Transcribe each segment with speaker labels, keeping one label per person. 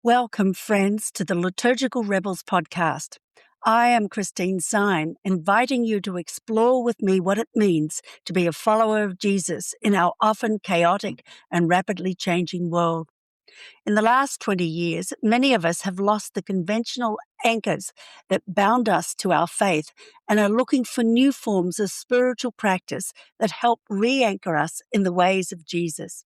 Speaker 1: Welcome, friends, to the Liturgical Rebels podcast. I am Christine Sine, inviting you to explore with me what it means to be a follower of Jesus in our often chaotic and rapidly changing world. In the last 20 years, many of us have lost the conventional anchors that bound us to our faith and are looking for new forms of spiritual practice that help re-anchor us in the ways of Jesus.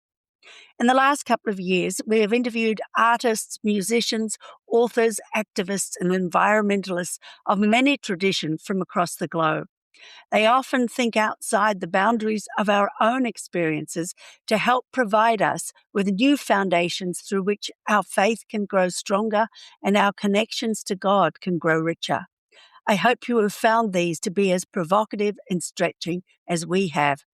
Speaker 1: In the last couple of years, we have interviewed artists, musicians, authors, activists, and environmentalists of many traditions from across the globe. They often think outside the boundaries of our own experiences to help provide us with new foundations through which our faith can grow stronger and our connections to God can grow richer. I hope you have found these to be as provocative and stretching as we have.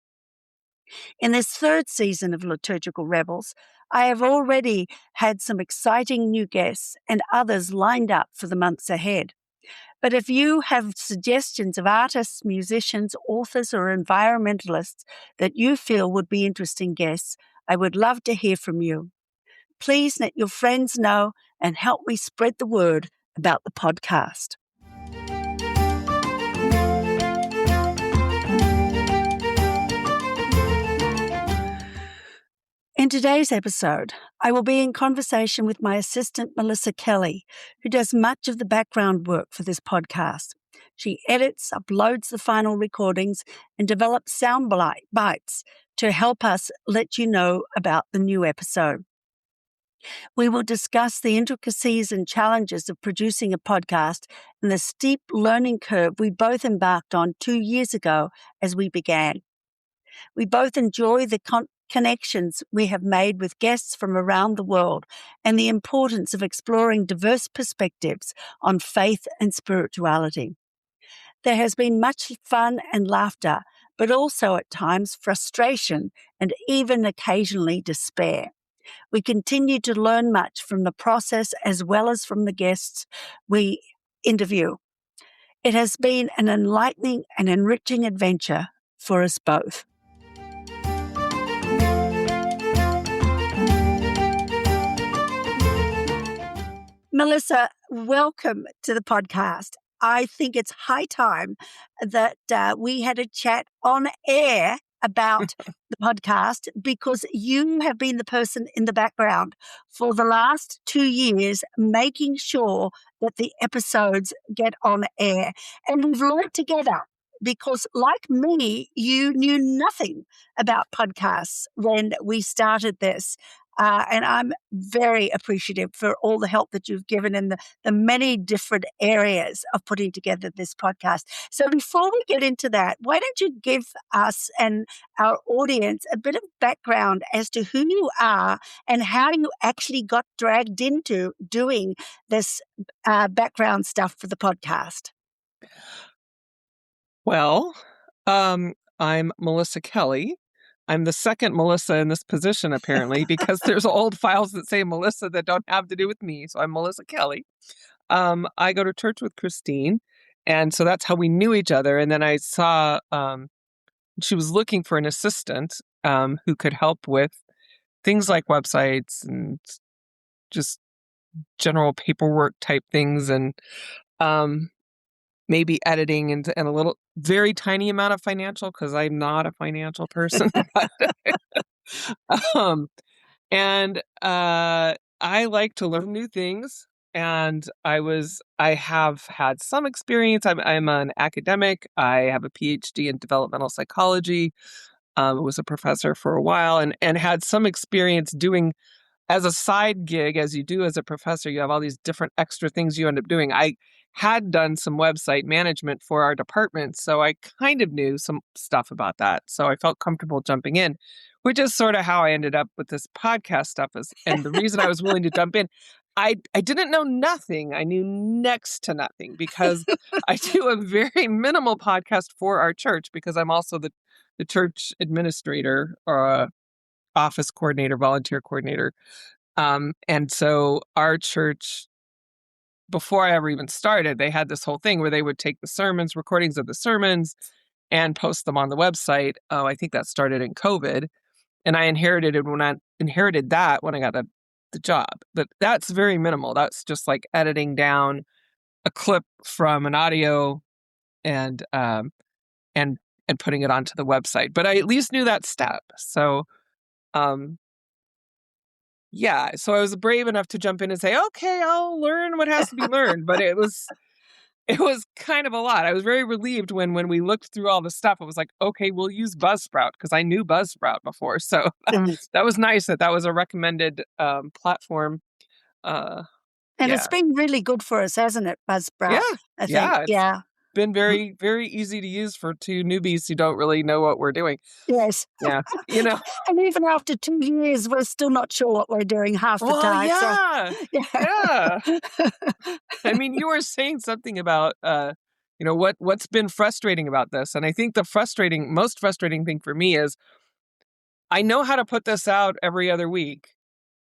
Speaker 1: In this third season of Liturgical Rebels, I have already had some exciting new guests and others lined up for the months ahead. But if you have suggestions of artists, musicians, authors, or environmentalists that you feel would be interesting guests, I would love to hear from you. Please let your friends know and help me spread the word about the podcast. In today's episode, I will be in conversation with my assistant, Melissa Kelly, who does much of the background work for this podcast. She edits, uploads the final recordings, and develops sound bites to help us let you know about the new episode. We will discuss the intricacies and challenges of producing a podcast and the steep learning curve we both embarked on 2 years ago as we began. We both enjoy the connections we have made with guests from around the world and the importance of exploring diverse perspectives on faith and spirituality. There has been much fun and laughter, but also at times frustration and even occasionally despair. We continue to learn much from the process as well as from the guests we interview. It has been an enlightening and enriching adventure for us both. Melissa, welcome to the podcast. I think it's high time that we had a chat on air about the podcast because you have been the person in the background for the last 2 years making sure that the episodes get on air. And we've learned together because, like me, you knew nothing about podcasts when we started this. And I'm very appreciative for all the help that you've given in the many different areas of putting together this podcast. So before we get into that, why don't you give us and our audience a bit of background as to who you are and how you actually got dragged into doing this background stuff for the podcast?
Speaker 2: Well, I'm Melissa Kelly. I'm the second Melissa in this position, apparently, because there's old files that say Melissa that don't have to do with me. So I'm Melissa Kelly. I go to church with Christine. And so that's how we knew each other. And then I saw she was looking for an assistant who could help with things like websites and just general paperwork type things and maybe editing and a little very tiny amount of financial because I'm not a financial person. And I like to learn new things. And I have had some experience. I'm an academic. I have a PhD in developmental psychology. Was a professor for a while and had some experience doing as a side gig, as you do as a professor. You have all these different extra things you end up doing. I had done some website management for our department, so I kind of knew some stuff about that. So I felt comfortable jumping in, which is sort of how I ended up with this podcast stuff. And the reason I was willing to jump in, I didn't know nothing. I knew next to nothing because I do a very minimal podcast for our church because I'm also the church administrator or office coordinator, volunteer coordinator. And so our church, before I ever even started, they had this whole thing where they would take the sermons, recordings of the sermons, and post them on the website. I think that started in COVID. And I inherited that when I got the job. But that's very minimal. That's just like editing down a clip from an audio and and putting it onto the website. But I at least knew that step. So yeah, so I was brave enough to jump in and say, okay, I'll learn what has to be learned. But it was kind of a lot. I was very relieved when we looked through all the stuff. It was like, okay, we'll use Buzzsprout because I knew Buzzsprout before. So that was nice that was a recommended platform.
Speaker 1: And
Speaker 2: Yeah.
Speaker 1: it's been really good for us, hasn't it, Buzzsprout?
Speaker 2: Yeah.
Speaker 1: I think.
Speaker 2: It's been very, very easy to use for two newbies who don't really know what we're doing.
Speaker 1: Yes.
Speaker 2: Yeah.
Speaker 1: And even after 2 years, we're still not sure what we're doing half the time.
Speaker 2: Yeah.
Speaker 1: So,
Speaker 2: Yeah. I mean, you were saying something about, what's been frustrating about this. And I think the most frustrating thing for me is I know how to put this out every other week,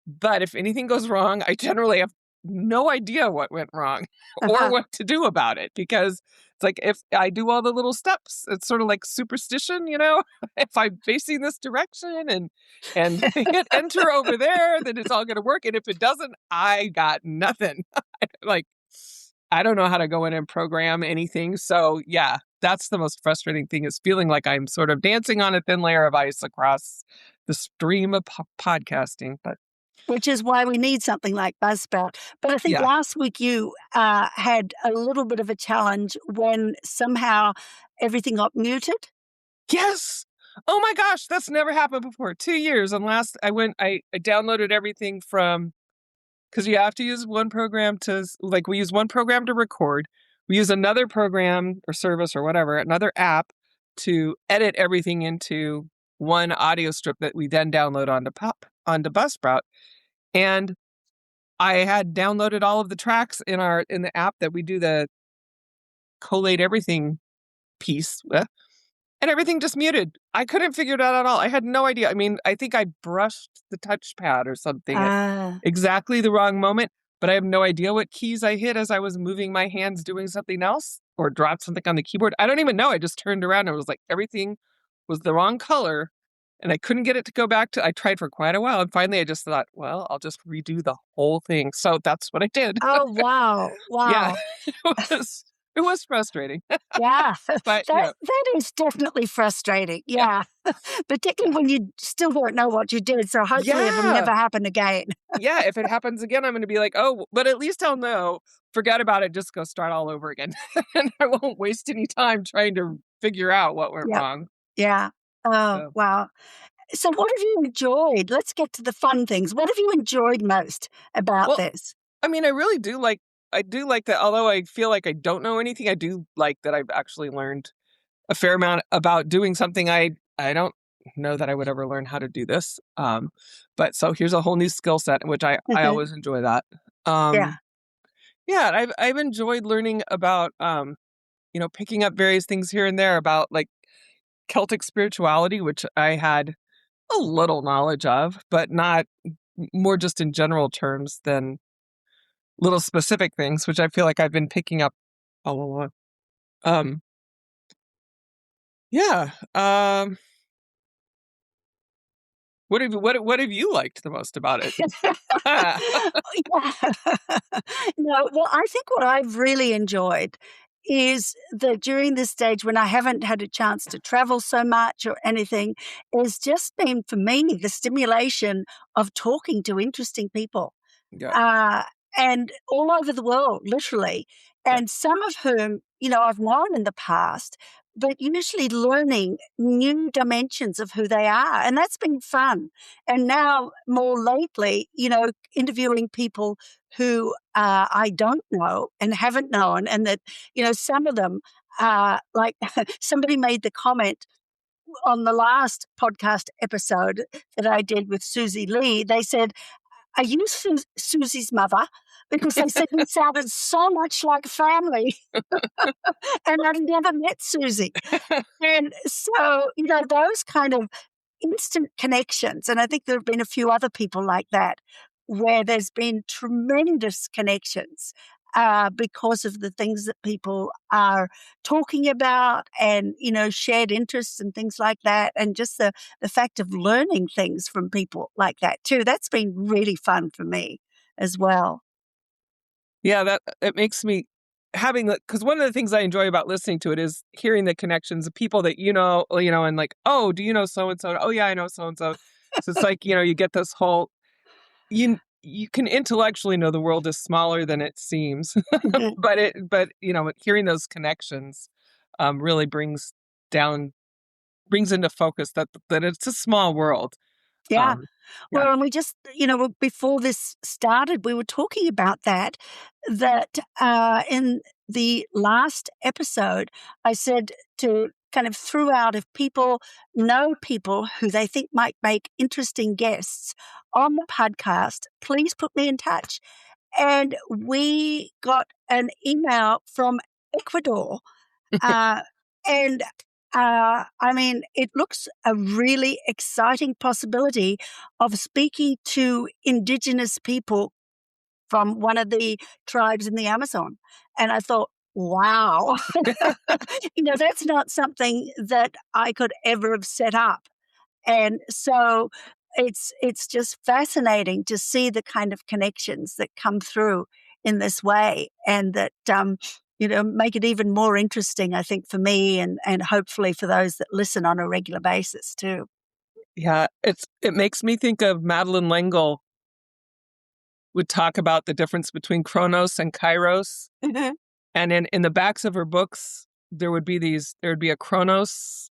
Speaker 2: but if anything goes wrong, I generally have no idea what went wrong or what to do about it, because it's like if I do all the little steps, it's sort of like superstition, if I'm facing this direction and hit enter over there, then it's all going to work. And if it doesn't, I got nothing. Like, I don't know how to go in and program anything. So yeah, that's the most frustrating thing, is feeling like I'm sort of dancing on a thin layer of ice across the stream of podcasting. But
Speaker 1: which is why we need something like Buzzsprout. But I think last week you had a little bit of a challenge when somehow everything got muted.
Speaker 2: Yes. Oh my gosh, that's never happened before. 2 years. And I downloaded everything from, because you have to use one program we use one program to record. We use another program or service or whatever, another app to edit everything into one audio strip that we then download onto Buzzsprout. And I had downloaded all of the tracks in the app that we do the collate everything piece with, and everything just muted. I couldn't figure it out at all. I had no idea. I mean, I think I brushed the touchpad or something at exactly the wrong moment, but I have no idea what keys I hit as I was moving my hands doing something else, or dropped something on the keyboard. I don't even know. I just turned around and it was like everything was the wrong color. And I couldn't get it to go back to, I tried for quite a while. And finally I just thought, well, I'll just redo the whole thing. So that's what I did.
Speaker 1: Oh, wow.
Speaker 2: Yeah, it was frustrating.
Speaker 1: Yeah,
Speaker 2: But
Speaker 1: that is definitely frustrating. Yeah. Particularly when you still don't know what you did. So hopefully it'll never happen again.
Speaker 2: Yeah, if it happens again, I'm going to be like, oh, but at least I'll know. Forget about it. Just go start all over again. And I won't waste any time trying to figure out what went wrong.
Speaker 1: Yeah. Oh, wow. So what have you enjoyed? Let's get to the fun things. What have you enjoyed most about this?
Speaker 2: I mean, I really do like that. Although I feel like I don't know anything, I do like that I've actually learned a fair amount about doing something I don't know that I would ever learn how to do this. But so here's a whole new skill set, which I always enjoy that. Yeah, I've enjoyed learning about picking up various things here and there about like Celtic spirituality, which I had a little knowledge of, but not more just in general terms than little specific things, which I feel like I've been picking up all along. Yeah. What have you liked the most about it?
Speaker 1: No, well, I think what I've really enjoyed is that during this stage when I haven't had a chance to travel so much or anything, has just been for me the stimulation of talking to interesting people. And all over the world, literally. And some of whom, I've known in the past, but usually learning new dimensions of who they are. And that's been fun. And now, more lately, interviewing people who I don't know and haven't known. And that, some of them, like somebody made the comment on the last podcast episode that I did with Susie Lee. They said, are you Susie's mother? Because they said we sounded so much like family. And I've never met Susie. And so, those kind of instant connections, and I think there have been a few other people like that, where there's been tremendous connections because of the things that people are talking about and, shared interests and things like that. And just the fact of learning things from people like that too. That's been really fun for me as well.
Speaker 2: Yeah, that it makes me having because one of the things I enjoy about listening to it is hearing the connections of people that and like, oh, do you know so and so? Oh yeah, I know so and so. So it's like, you get this whole you can intellectually know the world is smaller than it seems, but hearing those connections really brings into focus that it's a small world.
Speaker 1: Yeah.
Speaker 2: Um, yeah,
Speaker 1: Well, and we just, before this started, we were talking about that in the last episode, I said to kind of threw out if people know people who they think might make interesting guests on the podcast, please put me in touch. And we got an email from Ecuador. Uh, and I mean, it looks a really exciting possibility of speaking to Indigenous people from one of the tribes in the Amazon. And I thought, wow, that's not something that I could ever have set up. And so it's just fascinating to see the kind of connections that come through in this way, and that make it even more interesting, I think, for me and hopefully for those that listen on a regular basis too.
Speaker 2: yeah. It makes me think of Madeleine L'Engle would talk about the difference between Chronos and Kairos.
Speaker 1: Mhm.
Speaker 2: And in the backs of her books, there would be a Chronos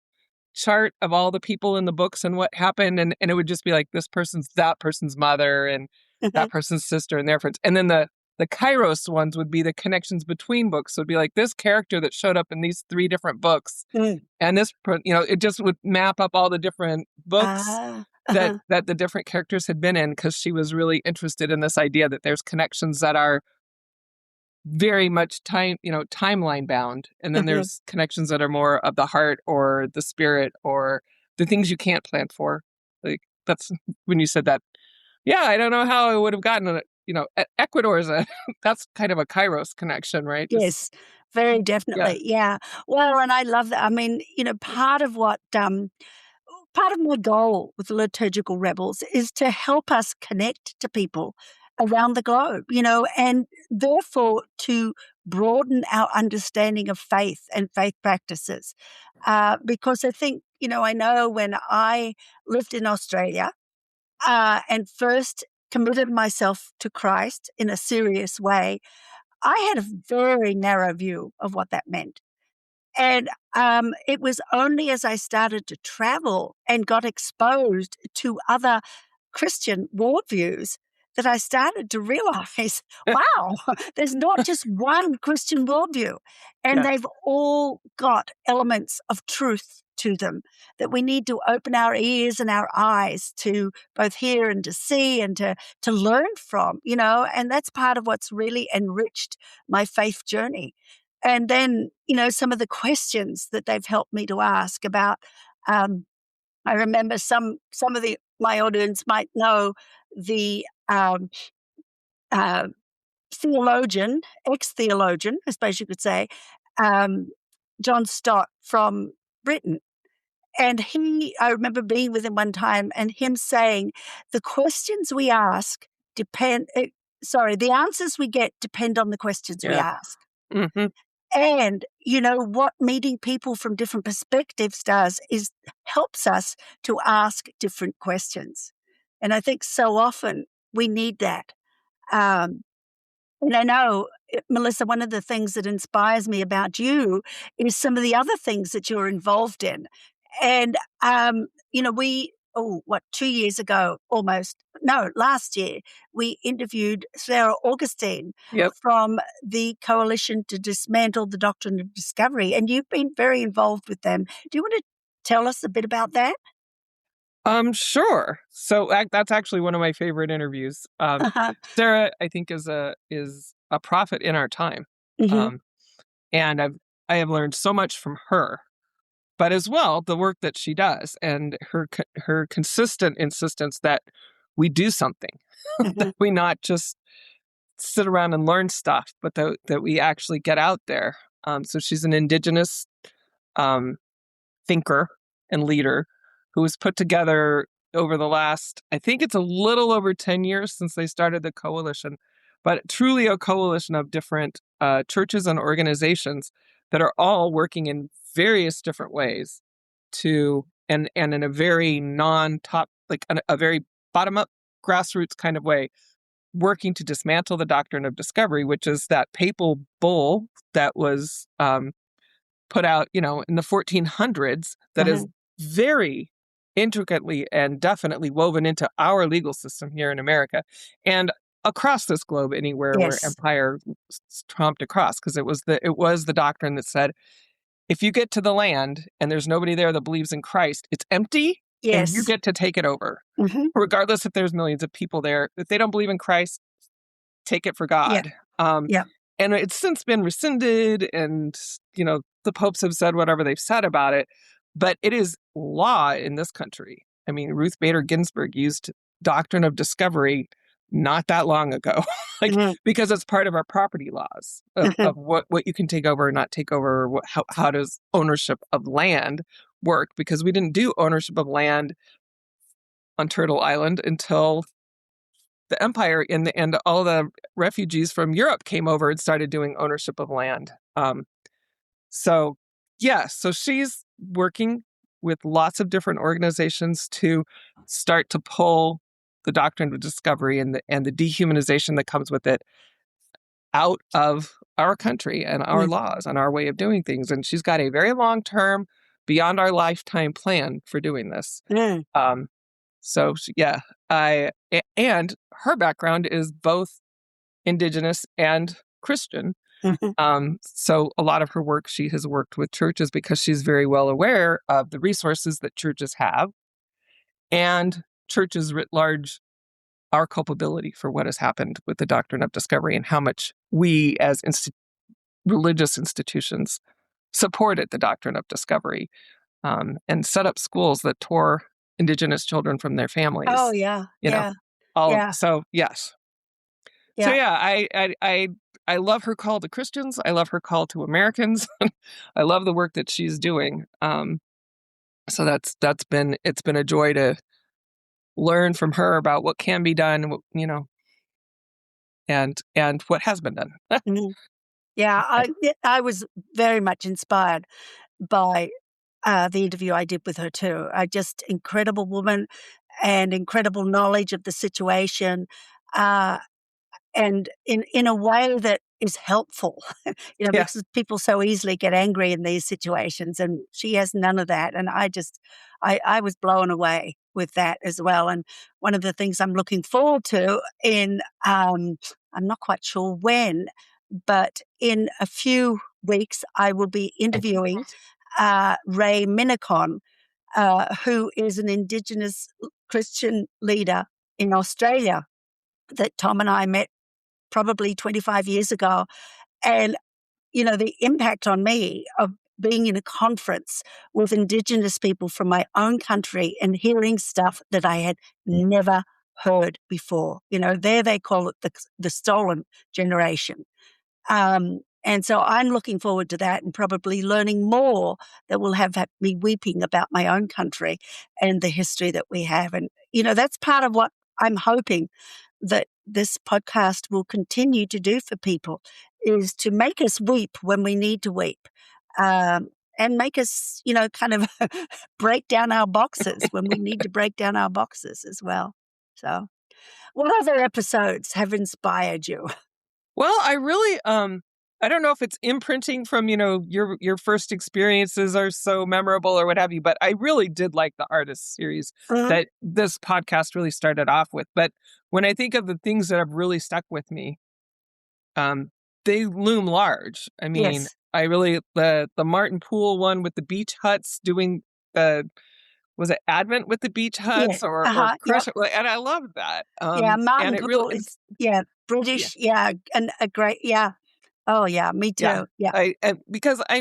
Speaker 2: chart of all the people in the books and what happened. And it would just be like, that person's mother and that
Speaker 1: Mhm.
Speaker 2: person's sister and their friends. And then the Kairos ones would be the connections between books. So it'd be like this character that showed up in these 3 different books.
Speaker 1: Mm.
Speaker 2: And it just would map up all the different books
Speaker 1: Ah,
Speaker 2: that
Speaker 1: uh-huh.
Speaker 2: that the different characters had been in, because she was really interested in this idea that there's connections that are very much timeline bound, and then
Speaker 1: Uh-huh.
Speaker 2: there's connections that are more of the heart or the spirit or the things you can't plan for. Like, that's when you said that. Yeah, I don't know how I would have gotten it. Ecuador is a that's kind of a Kairos connection, right? Just
Speaker 1: Yes, very
Speaker 2: yeah,
Speaker 1: definitely. Yeah. Well, and I love that. I mean, part of my goal with the liturgical rebels is to help us connect to people around the globe, and therefore to broaden our understanding of faith and faith practices. Because I think, I know when I lived in Australia and first committed myself to Christ in a serious way, I had a very narrow view of what that meant. And it was only as I started to travel and got exposed to other Christian worldviews that I started to realize, wow, there's not just one Christian worldview, and
Speaker 2: yeah,
Speaker 1: they've all got elements of truth to them that we need to open our ears and our eyes to both hear and to see and to learn from, and that's part of what's really enriched my faith journey. And then, some of the questions that they've helped me to ask about, I remember some of my audience might know the uh, theologian, ex-theologian, I suppose you could say, um, John Stott from Britain. And I remember being with him one time and him saying, the questions we ask the answers we get depend on the questions we
Speaker 2: yeah.
Speaker 1: ask.
Speaker 2: Hmm.
Speaker 1: And, what meeting people from different perspectives does is helps us to ask different questions. And I think so often we need that. Um, and I know, Melissa, one of the things that inspires me about you is some of the other things that you're involved in. And, what, 2 years ago almost, no, last year, we interviewed Sarah Augustine
Speaker 2: Yep.
Speaker 1: from the Coalition to Dismantle the Doctrine of Discovery. And you've been very involved with them. Do you want to tell us a bit about that?
Speaker 2: Sure. So that's actually one of my favorite interviews.
Speaker 1: Uh-huh.
Speaker 2: Sarah, I think, is a prophet in our time.
Speaker 1: Hmm.
Speaker 2: Um, and I have learned so much from her, but as well the work that she does and her consistent insistence that we do something,
Speaker 1: Hmm.
Speaker 2: that we not just sit around and learn stuff, but that we actually get out there. So she's an indigenous thinker and leader who was put together over the last, I think it's a little over 10 years since they started the coalition, but truly a coalition of different churches and organizations that are all working in various different ways to, and in a very non-top, like a very bottom-up grassroots kind of way, working to dismantle the doctrine of discovery, which is that papal bull that was put out, in the 1400s that is very intricately and definitely woven into our legal system here in America and across this globe, anywhere where
Speaker 1: Yes.
Speaker 2: empire tromped across, because it was the doctrine that said, if you get to the land and there's nobody there that believes in Christ, it's empty, and you
Speaker 1: Yes.
Speaker 2: get to take it over, regardless if there's millions of people there. If they don't believe in Christ, take it for God.
Speaker 1: Yeah.
Speaker 2: And it's since been rescinded, and, the popes have said whatever they've said about it, but it is law in this country. I mean, Ruth Bader Ginsburg used Doctrine of Discovery not that long ago, because it's part of our property laws of what you can take over or not take over, or how does ownership of land work, because we didn't do ownership of land on Turtle Island until the empire and all the refugees from Europe came over and started doing ownership of land. So she's working with lots of different organizations to start to pull the doctrine of discovery and the dehumanization that comes with it out of our country and our laws and our way of doing things. And she's got a very long-term, beyond our lifetime plan for doing this. And her background is both indigenous and Christian. So a lot of her work, she has worked with churches because she's very well aware of the resources that churches have, and churches writ large, our culpability for what has happened with the doctrine of discovery and how much we as religious institutions supported the doctrine of discovery, and set up schools that tore indigenous children from their families.
Speaker 1: Oh, yeah.
Speaker 2: So yes.
Speaker 1: Yeah.
Speaker 2: So I love her call to Christians. I love her call to Americans. I love the work that she's doing. So it's been a joy to learn from her about what can be done, and what has been done.
Speaker 1: Yeah, I was very much inspired by the interview I did with her too. Just incredible woman and incredible knowledge of the situation. And in a way that is helpful, because people so easily get angry in these situations, and she has none of that. And I was blown away with that as well. And one of the things I'm looking forward to I'm not quite sure when, but in a few weeks, I will be interviewing Ray Minnicon, who is an Indigenous Christian leader in Australia that Tom and I met probably 25 years ago. And, the impact on me of being in a conference with Indigenous people from my own country and hearing stuff that I had never heard before. There they call it the stolen generation. And so I'm looking forward to that and probably learning more that will have me weeping about my own country and the history that we have. And, that's part of what I'm hoping that this podcast will continue to do for people, is to make us weep when we need to weep, and make us, kind of break down our boxes when we need to break down our boxes as well. So what other episodes have inspired you?
Speaker 2: Well, I really, I don't know if it's imprinting from, your first experiences are so memorable or what have you, but I really did like the artist series that this podcast really started off with. But when I think of the things that have really stuck with me, they loom large. I mean, I really, the Martin Poole one with the beach huts doing was it Advent with the beach huts or Christmas? And I love that.
Speaker 1: Martin
Speaker 2: Poole
Speaker 1: is British, and a great, oh yeah, me too.
Speaker 2: Because I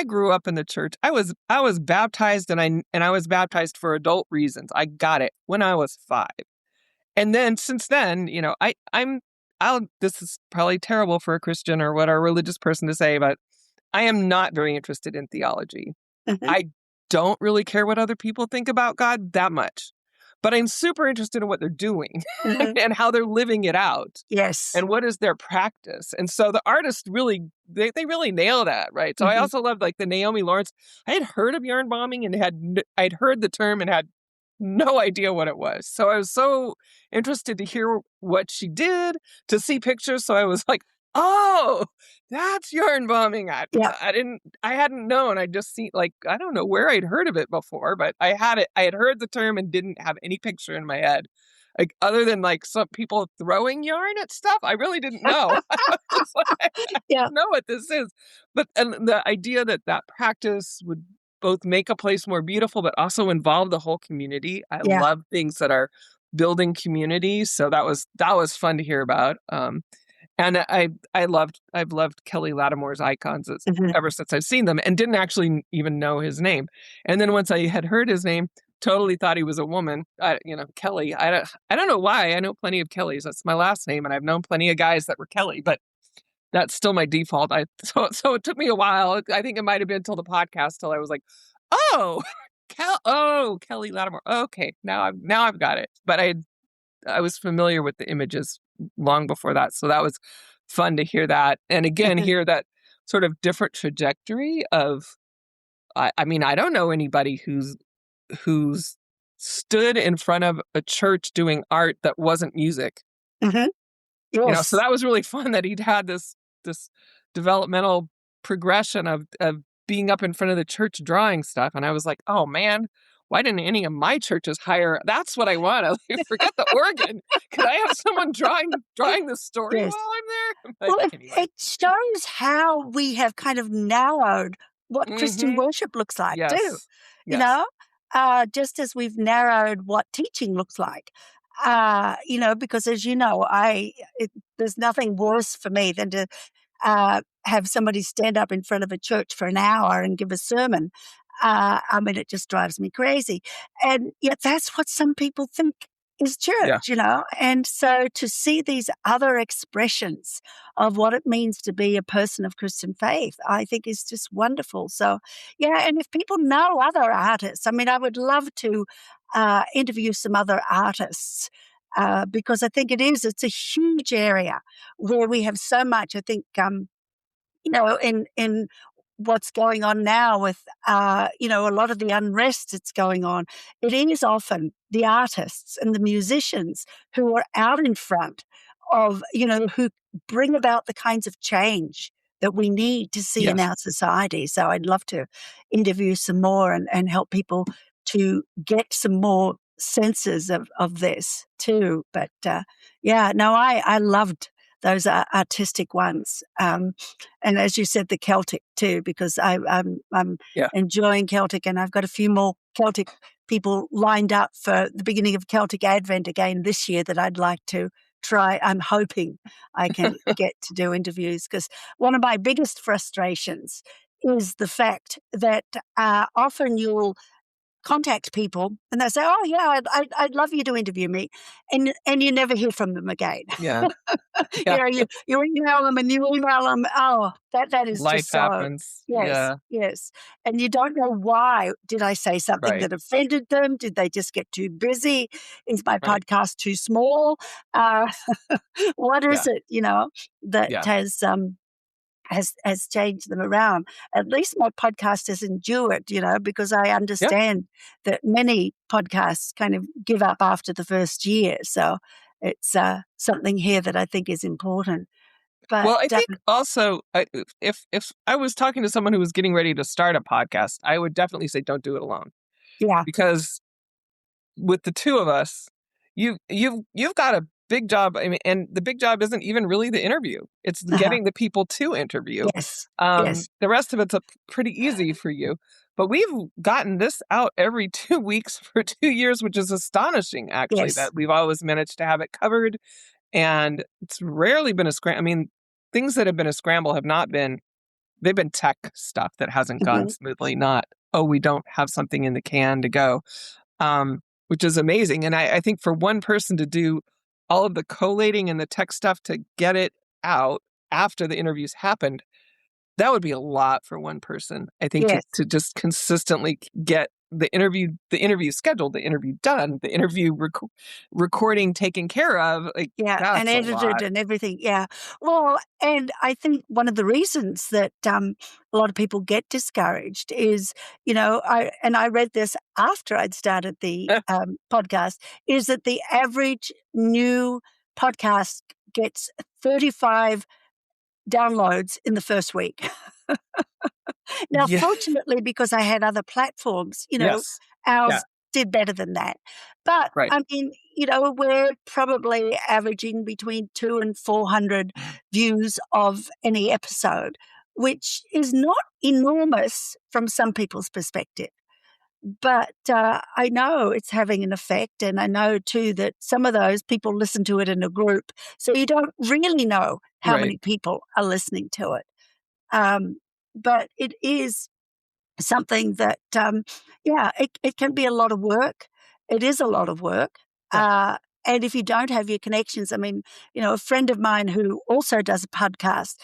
Speaker 2: grew up in the church. I was baptized, and I was baptized for adult reasons. I got it when I was 5, And then since then, this is probably terrible for a Christian or what a religious person to say, but I am not very interested in theology.
Speaker 1: Mhm.
Speaker 2: I don't really care what other people think about God that much, but I'm super interested in what they're doing
Speaker 1: Mhm.
Speaker 2: and how they're living it out
Speaker 1: Yes.
Speaker 2: and what is their practice. And so the artists really, they really nail that, right? So I
Speaker 1: Mhm.
Speaker 2: also loved like the Naomi Lawrence. I had heard of yarn bombing and I'd heard the term and had no idea what it was. So I was so interested to hear what she did, to see pictures. So I was like, oh, that's yarn bombing.
Speaker 1: Yeah.
Speaker 2: I hadn't known. I just seen like, I don't know where I'd heard of it before, but I had heard the term and didn't have any picture in my head. Like other than like some people throwing yarn at stuff, I really didn't know. I was like, I
Speaker 1: Yeah.
Speaker 2: don't know what this is. But and the idea that that practice would both make a place more beautiful, but also involve the whole community. I
Speaker 1: Yeah.
Speaker 2: love things that are building communities. So that was fun to hear about. And I've loved Kelly Lattimore's icons
Speaker 1: Mhm.
Speaker 2: ever since I've seen them, and didn't actually even know his name. And then once I had heard his name, totally thought he was a woman. Kelly. I don't know why. I know plenty of Kellys. That's my last name, and I've known plenty of guys that were Kelly, but that's still my default. So it took me a while. I think it might have been until the podcast till I was like, oh, Kelly Lattimore. Okay, now I've got it. But I was familiar with the images long before that, so that was fun to hear that, and again
Speaker 1: Mhm.
Speaker 2: hear that sort of different trajectory of. I mean, I don't know anybody who's stood in front of a church doing art that wasn't music.
Speaker 1: Mhm.
Speaker 2: So
Speaker 1: Yes.
Speaker 2: that was really fun that he'd had this developmental progression of being up in front of the church drawing stuff. And I was like, oh man, why didn't any of my churches hire? That's what I want. Forget the organ. Could I have someone drawing the story
Speaker 1: Yes.
Speaker 2: while I'm there? But
Speaker 1: Well,
Speaker 2: anyway.
Speaker 1: it shows how we have kind of narrowed what Christian
Speaker 2: Mm-hmm.
Speaker 1: worship looks like too,
Speaker 2: Yes.
Speaker 1: you
Speaker 2: Yes.
Speaker 1: know? Just as we've narrowed what teaching looks like. Because as you know, there's nothing worse for me than to have somebody stand up in front of a church for an hour and give a sermon. I mean, it just drives me crazy. And yet, that's what some people think is
Speaker 2: Yeah.
Speaker 1: church. And so to see these other expressions of what it means to be a person of Christian faith, I think is just wonderful. So, yeah, and if people know other artists, I mean, I would love to interview some other artists. Because I think it's a huge area where we have so much. I think in what's going on now with a lot of the unrest that's going on, it is often the artists and the musicians who are out in front of who bring about the kinds of change that we need to see in
Speaker 2: Yes.
Speaker 1: our society. So I'd love to interview some more and help people to get some more senses of this too. But yeah, no, I loved those artistic ones. And as you said, the Celtic too, because I'm
Speaker 2: Yeah.
Speaker 1: enjoying Celtic, and I've got a few more Celtic people lined up for the beginning of Celtic Advent again this year that I'd like to try. I'm hoping I can get to do interviews, because one of my biggest frustrations is the fact that often you'll contact people and they say, "Oh yeah, I'd love you to interview me," and you never hear from them again.
Speaker 2: Yeah. Yeah.
Speaker 1: You email them and you email them. Oh, that is
Speaker 2: Life
Speaker 1: just so.
Speaker 2: happens.
Speaker 1: Yes,
Speaker 2: Yeah.
Speaker 1: yes, and you don't know why. Did I say something
Speaker 2: Right.
Speaker 1: that offended them? Did they just get too busy? Is my
Speaker 2: Right.
Speaker 1: podcast too small? Uh, what is
Speaker 2: Yeah.
Speaker 1: it? That
Speaker 2: Yeah.
Speaker 1: has changed them around. At least my podcast has endured, because I
Speaker 2: Yeah.
Speaker 1: understand that many podcasts kind of give up after the first year. So it's something here that I think is important. But
Speaker 2: Well, I think also, if I was talking to someone who was getting ready to start a podcast, I would definitely say don't do it alone,
Speaker 1: yeah,
Speaker 2: because with the two of us, you've got a big job. I mean, and the big job isn't even really the interview; it's
Speaker 1: uh-huh.
Speaker 2: getting the people to interview.
Speaker 1: Yes, yes,
Speaker 2: The rest of it's pretty easy for you. But we've gotten this out every 2 weeks for 2 years, which is astonishing, actually,
Speaker 1: yes,
Speaker 2: that we've always managed to have it covered. And it's rarely been a scramble. I mean, things that have been a scramble have not been, they've been tech stuff that hasn't gone
Speaker 1: hmm
Speaker 2: smoothly, not, oh, we don't have something in the can to go. which is amazing. And I think for one person to do all of the collating and the tech stuff to get it out after the interviews happened, that would be a lot for one person. I think
Speaker 1: Yes.
Speaker 2: to just consistently get the interview scheduled, the interview done, the interview recording taken care of, like
Speaker 1: Yeah, and
Speaker 2: that's a
Speaker 1: edited
Speaker 2: lot.
Speaker 1: and everything. Yeah. Well, and I think one of the reasons that a lot of people get discouraged is, I read this after I'd started the podcast, is that the average new podcast gets 35 downloads in the first week. Now,
Speaker 2: Yeah.
Speaker 1: fortunately, because I had other platforms,
Speaker 2: Yes. Yeah.
Speaker 1: ours did better than that. But
Speaker 2: Right.
Speaker 1: I mean, we're probably averaging between 2 and 400 views of any episode, which is not enormous from some people's perspective. But I know it's having an effect. And I know too that some of those people listen to it in a group. So you don't really know how
Speaker 2: Right.
Speaker 1: many people are listening to it. Um, but it is something that, it can be a lot of work. It is a lot of work.
Speaker 2: Yeah.
Speaker 1: And if you don't have your connections, I mean, a friend of mine who also does a podcast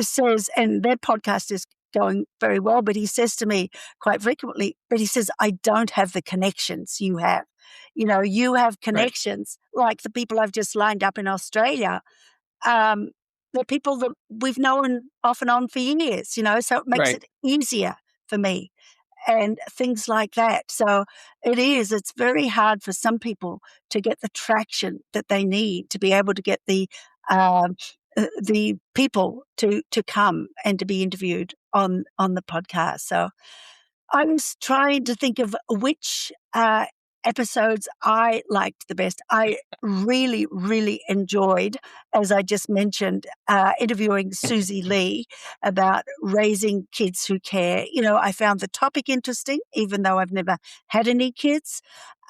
Speaker 1: says, and their podcast is going very well, but he says to me quite frequently, but he says, I don't have the connections you have. You have
Speaker 2: Right.
Speaker 1: connections like the people I've just lined up in Australia. Um, they're people that we've known off and on for years, so it makes
Speaker 2: Right.
Speaker 1: it easier for me and things like that. So it's very hard for some people to get the traction that they need to be able to get the people to come and to be interviewed on the podcast. So I was trying to think of which episodes I liked the best. I really, really enjoyed, as I just mentioned, interviewing Susie Lee about raising kids who care. I found the topic interesting, even though I've never had any kids.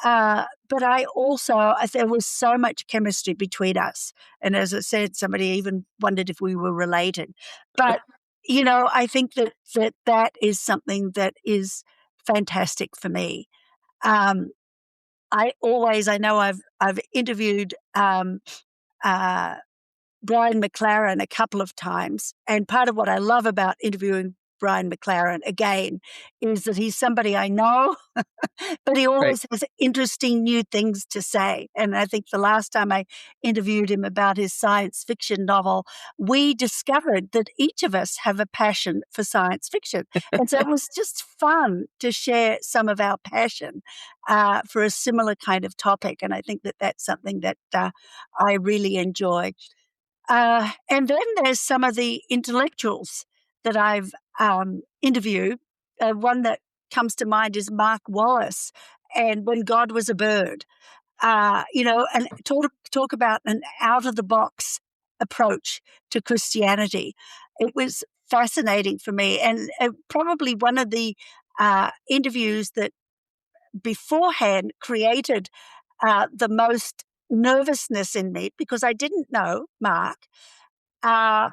Speaker 1: But there was so much chemistry between us. And as I said, somebody even wondered if we were related. But I think that is something that is fantastic for me. Um, I know I've interviewed uh, Brian McLaren a couple of times, and part of what I love about interviewing Brian McLaren again is that he's somebody I know, but he
Speaker 2: Right.
Speaker 1: always has interesting new things to say. And I think the last time I interviewed him about his science fiction novel, we discovered that each of us have a passion for science fiction. And so it was just fun to share some of our passion for a similar kind of topic. And I think that that's something that I really enjoy. And then there's some of the intellectuals that I've interviewed. One that comes to mind is Mark Wallace and When God Was a Bird, and talk about an out of the box approach to Christianity. It was fascinating for me, and probably one of the interviews that beforehand created the most nervousness in me because I didn't know Mark. Uh,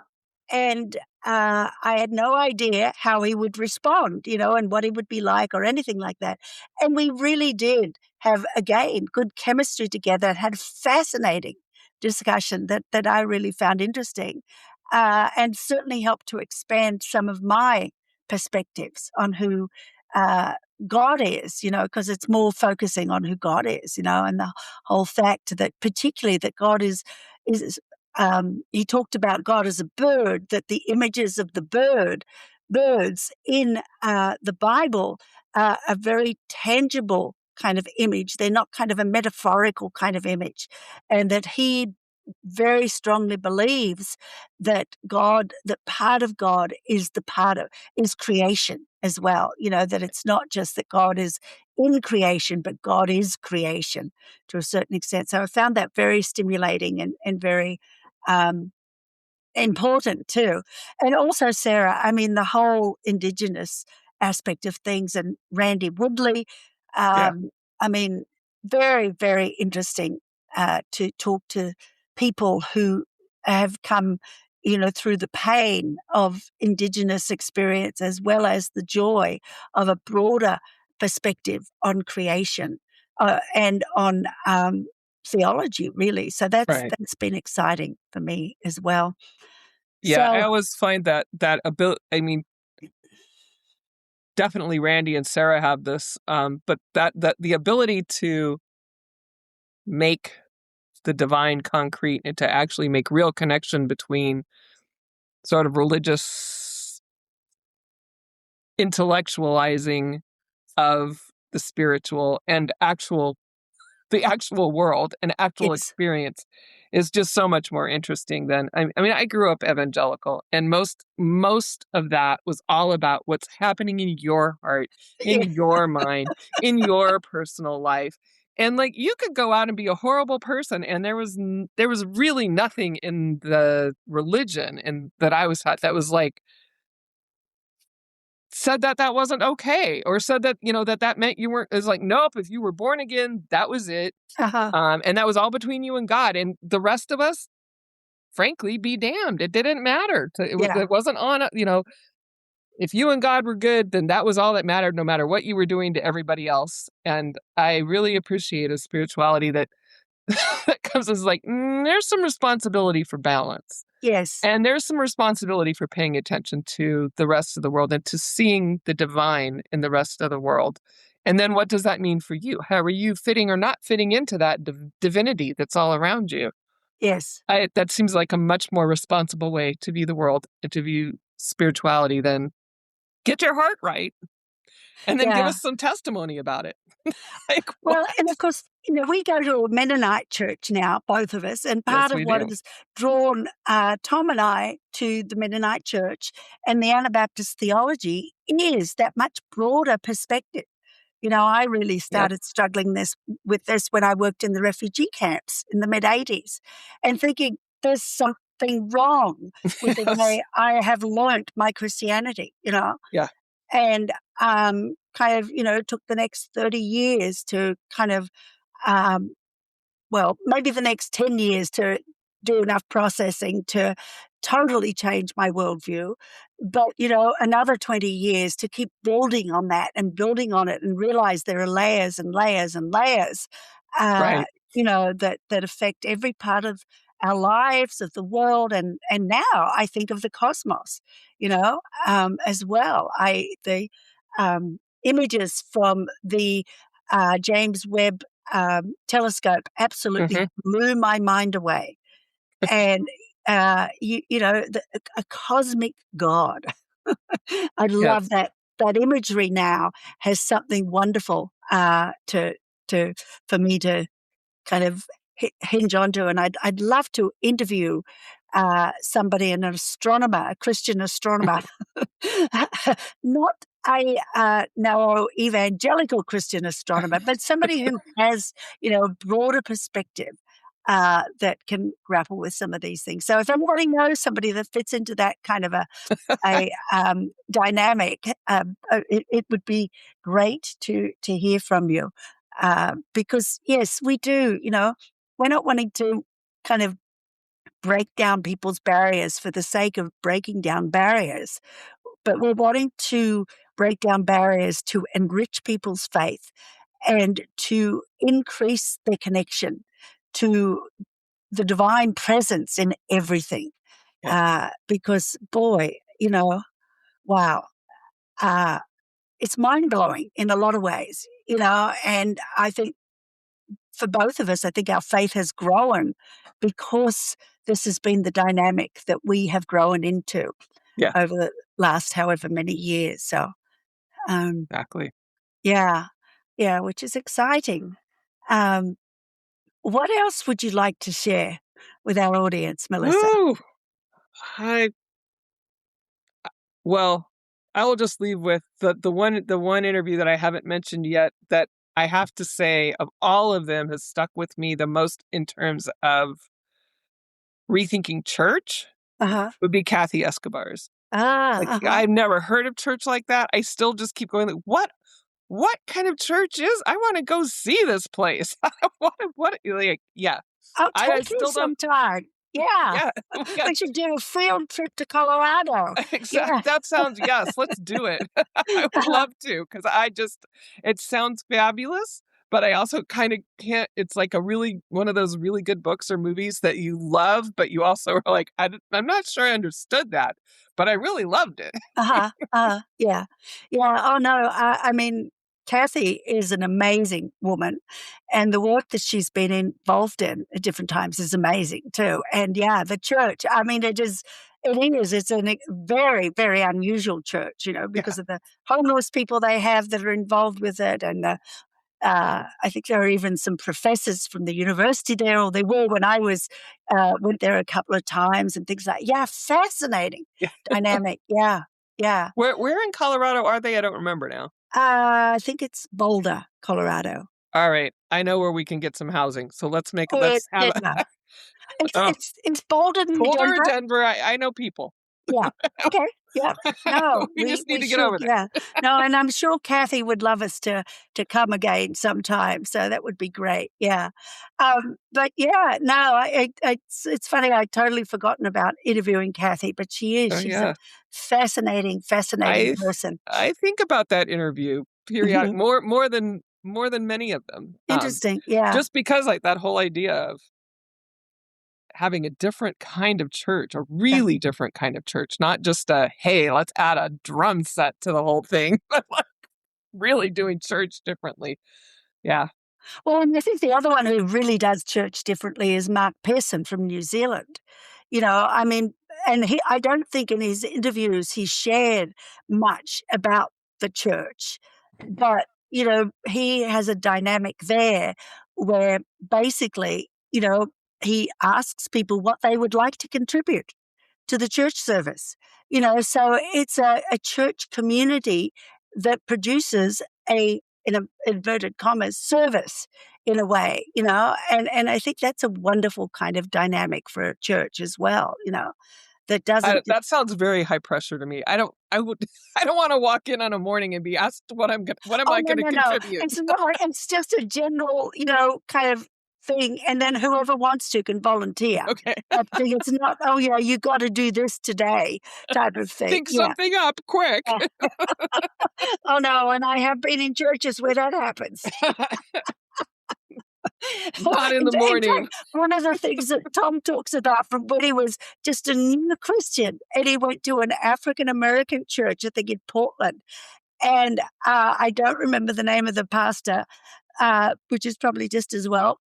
Speaker 1: and I had no idea how he would respond, and what he would be like or anything like that. And we really did have, again, good chemistry together and had a fascinating discussion that I really found interesting and certainly helped to expand some of my perspectives on who uh, God is, because it's more focusing on who God is, and the whole fact that particularly that God is he talked about God as a bird, that the images of the birds in the Bible are a very tangible kind of image. They're not kind of a metaphorical kind of image. And that he very strongly believes that part of God is creation as well. That it's not just that God is in creation, but God is creation to a certain extent. So I found that very stimulating and very um, important too. And also, Sarah, I mean, the whole Indigenous aspect of things and Randy Woodley,
Speaker 2: Yeah.
Speaker 1: I mean, very, very interesting to talk to people who have come, through the pain of Indigenous experience as well as the joy of a broader perspective on creation. and on theology, really. So that's
Speaker 2: Right.
Speaker 1: been exciting for me as well.
Speaker 2: Yeah, I
Speaker 1: So
Speaker 2: always find that ability. I mean, definitely Randy and Sarah have this, but that the ability to make the divine concrete and to actually make real connection between sort of religious intellectualizing of the spiritual and the actual world and actual
Speaker 1: yes,
Speaker 2: experience is just so much more interesting than I mean, I grew up evangelical, and most of that was all about what's happening in your heart,
Speaker 1: yeah,
Speaker 2: in your mind, in your personal life. And like you could go out and be a horrible person, and there was really nothing in the religion and that I was taught that was like said that that wasn't okay, or said that that meant you weren't. It's like, nope, if you were born again, that was it.
Speaker 1: uh-huh,
Speaker 2: And that was all between you and God, and the rest of us, frankly, be damned. It didn't matter.
Speaker 1: yeah,
Speaker 2: It wasn't on. If you and God were good, then that was all that mattered, no matter what you were doing to everybody else. And I really appreciate a spirituality that that comes as like, there's some responsibility for balance.
Speaker 1: yes,
Speaker 2: And there's some responsibility for paying attention to the rest of the world and to seeing the divine in the rest of the world. And then what does that mean for you? How are you fitting or not fitting into that divinity that's all around you?
Speaker 1: yes,
Speaker 2: That seems like a much more responsible way to view the world and to view spirituality than get your heart right and then give
Speaker 1: yeah.
Speaker 2: us some testimony about it. Like, what?
Speaker 1: Well, and of course, we go to a Mennonite church now, both of us, and
Speaker 2: Yes,
Speaker 1: part of
Speaker 2: we
Speaker 1: what
Speaker 2: do.
Speaker 1: has drawn Tom and I to the Mennonite church and the Anabaptist theology is that much broader perspective. I really
Speaker 2: Yep.
Speaker 1: started struggling with this when I worked in the refugee camps in the mid-80s and thinking there's something wrong with the
Speaker 2: Yes.
Speaker 1: way I have learnt my Christianity.
Speaker 2: Yeah.
Speaker 1: And kind of, it took the next 30 years to kind of um, well, maybe the next 10 years to do enough processing to totally change my worldview. But, another 20 years to keep building on that and building on it and realize there are layers and layers and layers, uh,
Speaker 2: Right.
Speaker 1: that affect every part of our lives, of the world. And now I think of the cosmos, as well. The images from the James Webb telescope absolutely
Speaker 2: Hmm.
Speaker 1: blew my mind away. And, a cosmic God. I love
Speaker 2: Yes.
Speaker 1: that imagery now has something wonderful to for me to kind of hinge onto, and I'd love to interview somebody, an astronomer, a Christian astronomer, not a narrow evangelical Christian astronomer, but somebody who has a broader perspective. That can grapple with some of these things. So, if anybody knows somebody that fits into that kind of a dynamic, it would be great to hear from you, because yes, we do. We're not wanting to kind of break down people's barriers for the sake of breaking down barriers, but we're wanting to break down barriers to enrich people's faith and to increase their connection to the divine presence in everything.
Speaker 2: Yeah.
Speaker 1: Because, boy, wow, uh, it's mind blowing in a lot of ways, and I think for both of us, I think our faith has grown because this has been the dynamic that we have grown into
Speaker 2: Yeah.
Speaker 1: over the last however many years. So, um,
Speaker 2: Exactly.
Speaker 1: yeah, yeah, which is exciting. Um, what else would you like to share with our audience, Melissa?
Speaker 2: Woo! I Well, I will just leave with the one interview that I haven't mentioned yet that I have to say of all of them has stuck with me the most in terms of rethinking church
Speaker 1: Uh huh.
Speaker 2: would be Kathy Escobar's.
Speaker 1: Ah,
Speaker 2: Like,
Speaker 1: uh huh.
Speaker 2: I've never heard of church like that. I still just keep going like, what kind of church is? I want to go see this place. What like, yeah.
Speaker 1: I'll
Speaker 2: I
Speaker 1: take you
Speaker 2: still don't.
Speaker 1: sometime. Yeah,
Speaker 2: Yeah. Yeah.
Speaker 1: we should do a field trip to Colorado.
Speaker 2: Exact.
Speaker 1: Yeah.
Speaker 2: That sounds, yes, let's do it. I would love to, because it sounds fabulous, but I also kind of can't. It's like one of those really good books or movies that you love, but you also are like, I'm not sure I understood that, but I really loved it.
Speaker 1: Yeah. Yeah, oh, no, I mean, Kathy is an amazing woman, and the work that she's been involved in at different times is amazing too, and yeah, the church, I mean, it's a very, very unusual church,
Speaker 2: Yeah.
Speaker 1: because of the homeless people they have that are involved with it, and I think there are even some professors from the university there, or they were when I went there a couple of times and things like, yeah, fascinating
Speaker 2: Yeah.
Speaker 1: dynamic. Yeah, yeah.
Speaker 2: Where in Colorado are they? I don't remember now.
Speaker 1: I think it's Boulder, Colorado.
Speaker 2: All right. I know where we can get some housing. So let's have
Speaker 1: Yeah.
Speaker 2: a
Speaker 1: It's
Speaker 2: oh,
Speaker 1: it's it's Boulder than
Speaker 2: Boulder,
Speaker 1: Denver.
Speaker 2: Denver. I know people.
Speaker 1: Yeah. Okay. Yeah. No,
Speaker 2: We
Speaker 1: we
Speaker 2: just need
Speaker 1: we
Speaker 2: to get
Speaker 1: should,
Speaker 2: over there.
Speaker 1: yeah. No, and I'm sure Kathy would love us to come again sometime, so that would be great, yeah. But yeah, no, it's funny, I'd totally forgotten about interviewing Kathy, but
Speaker 2: Oh
Speaker 1: she's a
Speaker 2: yeah.
Speaker 1: fascinating
Speaker 2: I
Speaker 1: person.
Speaker 2: I think about that interview periodic
Speaker 1: Mhm.
Speaker 2: more than many of them.
Speaker 1: Interesting, yeah.
Speaker 2: Just because like that whole idea of having a different kind of church, a
Speaker 1: Yeah.
Speaker 2: really different kind of church, not just hey, let's add a drum set to the whole thing, but like really doing church differently. Yeah.
Speaker 1: Well, and I think the other one who really does church differently is Mark Pearson from New Zealand. I mean, and I don't think in his interviews he shared much about the church, but, he has a dynamic there where basically, he asks people what they would like to contribute to the church service. So it's a church community that produces in a inverted commas, service in a way, and I think that's a wonderful kind of dynamic for a church as well, that doesn't
Speaker 2: That sounds very high pressure to me. I would I don't want to walk in on a morning and be asked what am
Speaker 1: oh,
Speaker 2: I
Speaker 1: no,
Speaker 2: going to
Speaker 1: no, no.
Speaker 2: contribute?
Speaker 1: It's not like it's just a general, kind of thing, and then whoever wants to can volunteer.
Speaker 2: Okay.
Speaker 1: Type of thing. It's not, "Oh, yeah, you gotta do this today," type of thing.
Speaker 2: Think
Speaker 1: Yeah.
Speaker 2: something up quick.
Speaker 1: Yeah. Oh, no, and I have been in churches where that happens.
Speaker 2: Not in the
Speaker 1: In
Speaker 2: morning.
Speaker 1: fact, one of the things that Tom talks about from when he was just a new Christian, and he went to an African American church, I think in Portland, and, I don't remember the name of the pastor, which is probably just as well.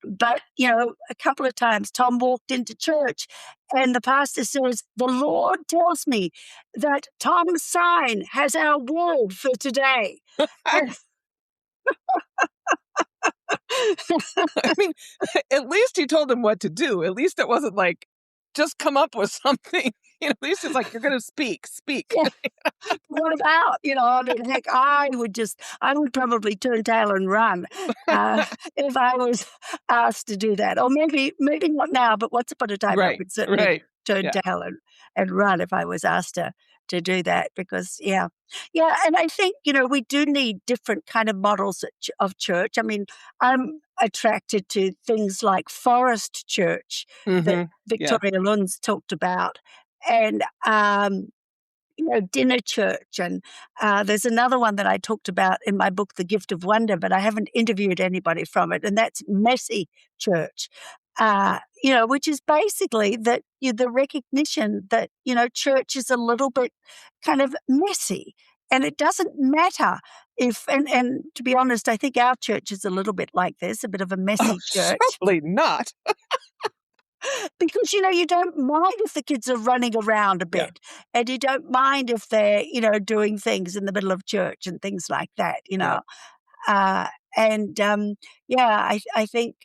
Speaker 1: But, a couple of times Tom walked into church and the pastor says, "The Lord tells me that Tom Sine has our word for today." And
Speaker 2: I mean, at least he told him what to do. At least it wasn't like just come up with something. At least it's like you're going to speak.
Speaker 1: yeah, what about, I mean, heck, I would probably turn tail and run, if I was asked to do that. Or maybe not now, but once upon a time, I
Speaker 2: Right.
Speaker 1: would certainly
Speaker 2: Right.
Speaker 1: turn
Speaker 2: Yeah.
Speaker 1: tail and run if I was asked to do that because, yeah. Yeah, and I think, we do need different kind of models of church. I mean, I'm attracted to things like Forest Church that
Speaker 2: Mhm. Yeah.
Speaker 1: Victoria Lund's talked about, and, dinner church. And there's another one that I talked about in my book, The Gift of Wonder, but I haven't interviewed anybody from it. And that's messy church, which is basically that the recognition that, church is a little bit kind of messy. And it doesn't matter and to be honest, I think our church is a little bit like this, a bit of a
Speaker 2: Oh,
Speaker 1: messy church.
Speaker 2: certainly not.
Speaker 1: Because, you don't mind if the kids are running around a
Speaker 2: Yeah.
Speaker 1: bit, and you don't mind if they're, doing things in the middle of church and things like that,
Speaker 2: Yeah.
Speaker 1: Uh, and, yeah, I think,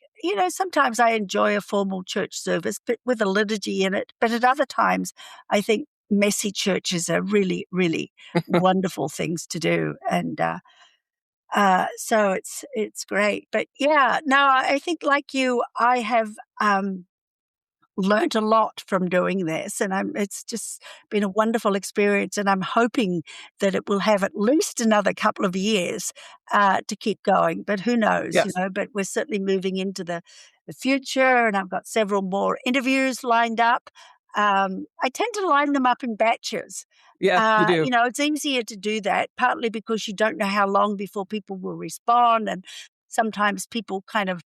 Speaker 1: sometimes I enjoy a formal church service, but with a liturgy in it, but at other times, I think messy churches are really, really wonderful things to do, and, so it's great. But, yeah, no, I think like you, I have, learned a lot from doing this, and it's just been a wonderful experience, and I'm hoping that it will have at least another couple of years, to keep going, but who knows,
Speaker 2: Yes.
Speaker 1: but we're certainly moving into the future, and I've got several more interviews lined up. I tend to line them up in batches.
Speaker 2: Yeah, you do.
Speaker 1: It's easier to do that, partly because you don't know how long before people will respond, and sometimes people kind of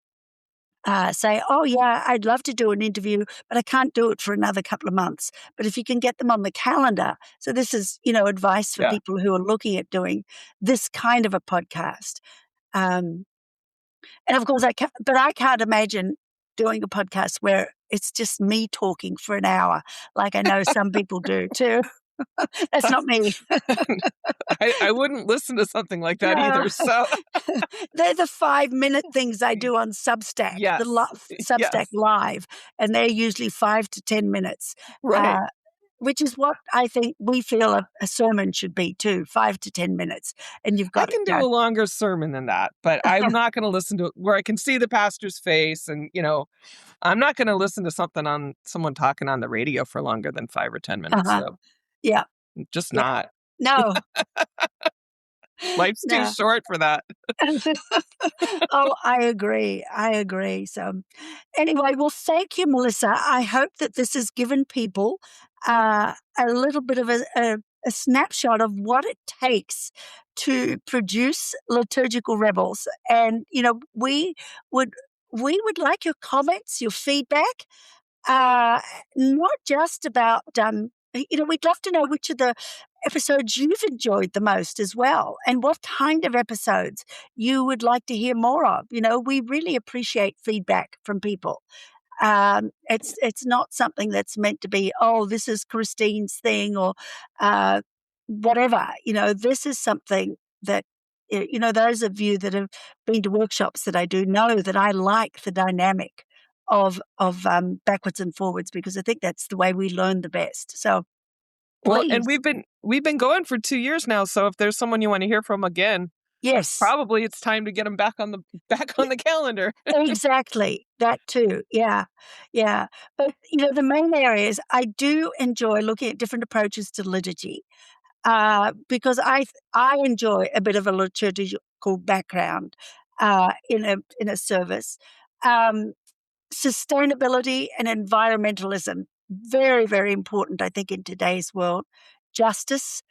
Speaker 1: say, oh, yeah, I'd love to do an interview, but I can't do it for another couple of months. But if you can get them on the calendar, so this is, advice for
Speaker 2: Yeah.
Speaker 1: people who are looking at doing this kind of a podcast. And of course, I can't imagine doing a podcast where it's just me talking for an hour, like I know some people do too. That's not me.
Speaker 2: I wouldn't listen to something like that
Speaker 1: No.
Speaker 2: either. So
Speaker 1: They're the 5-minute things I do on Substack,
Speaker 2: yes,
Speaker 1: Substack
Speaker 2: yes,
Speaker 1: Live, and they're usually 5 to 10 minutes,
Speaker 2: right.
Speaker 1: which is what I think we feel a sermon should be too, 5 to 10 minutes, and you've
Speaker 2: I
Speaker 1: got it
Speaker 2: can do
Speaker 1: done.
Speaker 2: a longer sermon than that, but I'm not going to listen to it where I can see the pastor's face, and I'm not going to listen to someone talking on the radio for longer than 5 or 10 minutes.
Speaker 1: Uh-huh.
Speaker 2: So
Speaker 1: Yeah,
Speaker 2: just
Speaker 1: yeah.
Speaker 2: not.
Speaker 1: No,
Speaker 2: Life's too
Speaker 1: no.
Speaker 2: short for that.
Speaker 1: Oh, I agree. So anyway, well, thank you, Melissa. I hope that this has given people a little bit of a snapshot of what it takes to produce liturgical rebels. And, we would like your comments, your feedback, not just about, we'd love to know which of the episodes you've enjoyed the most as well, and what kind of episodes you would like to hear more of. We really appreciate feedback from people. It's not something that's meant to be, oh, this is Christine's thing or whatever. This is something that, those of you that have been to workshops that I do know that I like the dynamic of backwards and forwards, because I think that's the way we learn the best. So
Speaker 2: Well,
Speaker 1: please.
Speaker 2: and we've been going for 2 years now. So if there's someone you want to hear from again,
Speaker 1: Yes.
Speaker 2: probably it's time to get them back on the calendar.
Speaker 1: Exactly. That too. Yeah. Yeah. But, the main areas, I do enjoy looking at different approaches to liturgy, because I enjoy a bit of a liturgical background in a service. Sustainability and environmentalism, very, very important, I think, in today's world. Justice,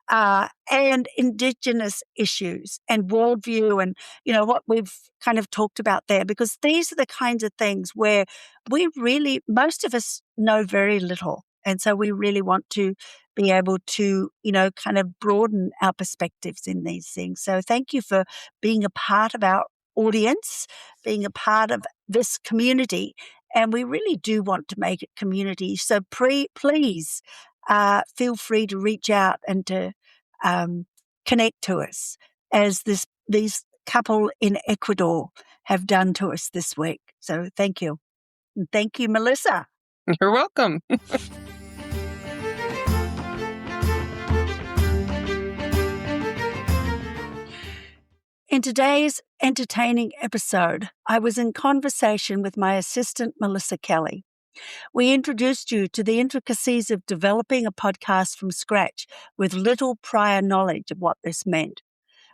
Speaker 1: and Indigenous issues and worldview, and, what we've kind of talked about there, because these are the kinds of things where most of us know very little. And so we really want to be able to, kind of broaden our perspectives in these things. So thank you for being a part of our audience, being a part of this community. And we really do want to make it community. So please feel free to reach out and to connect to us, as these couple in Ecuador have done to us this week. So thank you. And thank you, Melissa.
Speaker 2: You're welcome.
Speaker 1: In today's entertaining episode, I was in conversation with my assistant, Melissa Kelly. We introduced you to the intricacies of developing a podcast from scratch with little prior knowledge of what this meant.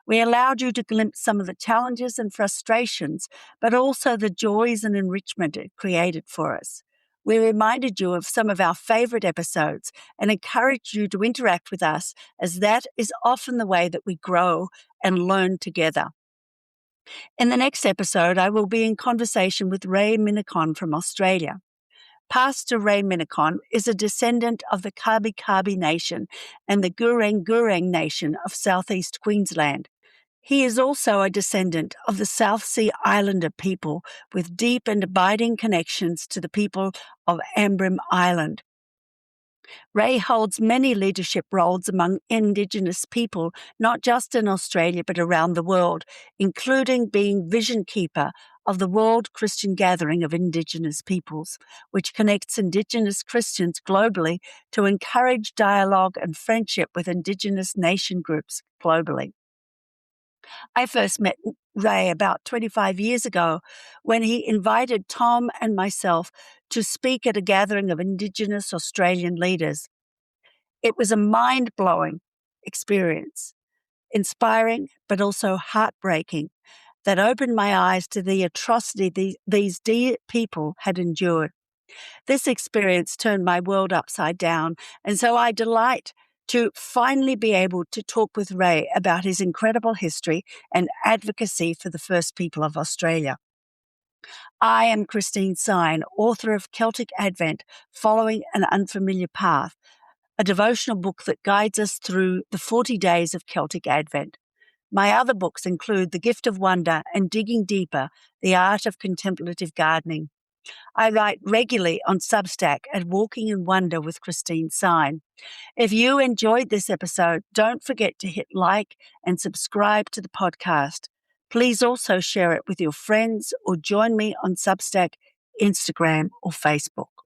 Speaker 1: We allowed you to glimpse some of the challenges and frustrations, but also the joys and enrichment it created for us. We reminded you of some of our favorite episodes and encouraged you to interact with us, as that is often the way that we grow and learn together. In the next episode, I will be in conversation with Ray Minicon from Australia. Pastor Ray Minicon is a descendant of the Kabi Kabi Nation and the Gureng Gureng Nation of southeast Queensland. He is also a descendant of the South Sea Islander people with deep and abiding connections to the people of Ambrim Island. Ray holds many leadership roles among Indigenous people, not just in Australia but around the world, including being vision keeper of the World Christian Gathering of Indigenous Peoples, which connects Indigenous Christians globally to encourage dialogue and friendship with Indigenous nation groups globally. I first met Ray about 25 years ago when he invited Tom and myself to speak at a gathering of Indigenous Australian leaders. It was a mind-blowing experience, inspiring but also heartbreaking, that opened my eyes to the atrocity these dear people had endured. This experience turned my world upside down, and so I delight to finally be able to talk with Ray about his incredible history and advocacy for the First People of Australia. I am Christine Sine, author of Celtic Advent, Following an Unfamiliar Path, a devotional book that guides us through the 40 days of Celtic Advent. My other books include The Gift of Wonder and Digging Deeper, The Art of Contemplative Gardening. I write regularly on Substack at Walking in Wonder with Christine Sine. If you enjoyed this episode, don't forget to hit like and subscribe to the podcast. Please also share it with your friends or join me on Substack, Instagram, or Facebook.